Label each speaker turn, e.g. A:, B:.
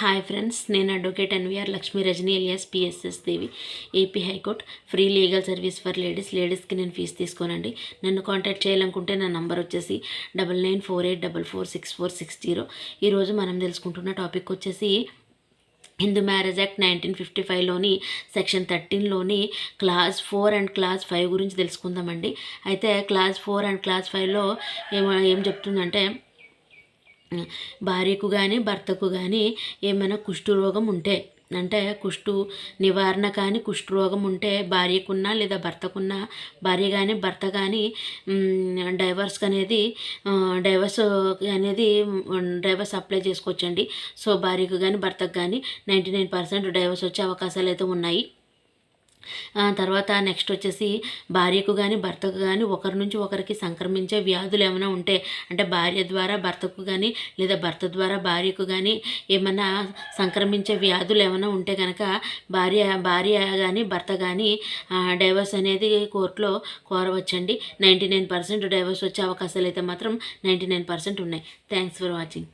A: Hi friends, నేను advocate NVR Lakshmi Rajani alias PSS Devi, AP high court free legal service for లేడీస్కి నేను fee తీసుకోనండి. నన్ను contact చేయాలనుకుంటే నా నంబర్ వచ్చేసి 9948446460. ఈరోజు మనం తెలుసుకుంటున్న టాపిక్ వచ్చేసి హిందూ మ్యారేజ్ యాక్ట్ 1955లోని సెక్షన్ 13లోని క్లాస్ 4 అండ్ క్లాస్ 5 గురించి తెలుసుకుందామండి. అయితే క్లాస్ 4 అండ్ క్లాస్ 5లో ఏం చెప్తుందంటే, భార్యకు కానీ భర్తకు కానీ ఏమైనా కుష్ఠరోగం ఉంటే, అంటే కుష్టు నివారణ కానీ కుష్ఠరోగం ఉంటే భార్యకున్నా లేదా భర్తకున్నా, భార్య కానీ భర్త కానీ డైవర్స్ అప్లై చేసుకోవచ్చండి. సో భార్యకు కానీ భర్తకు కానీ 99% డైవర్స్ వచ్చే అవకాశాలు అయితే ఉన్నాయి. తర్వాత నెక్స్ట్ వచ్చేసి భార్యకు కానీ భర్తకు కానీ ఒకరి నుంచి ఒకరికి సంక్రమించే వ్యాధులు ఏమైనా ఉంటే, అంటే భార్య ద్వారా భర్తకు కానీ లేదా భర్త ద్వారా భార్యకు కానీ ఏమైనా సంక్రమించే వ్యాధులు ఏమైనా ఉంటే కనుక భార్య కానీ భర్త కానీ డైవర్స్ అనేది కోర్టులో కోరవచ్చండి. 99% డైవర్స్ వచ్చే అవకాశాలు అయితే మాత్రం 99% ఉన్నాయి. Thanks for watching.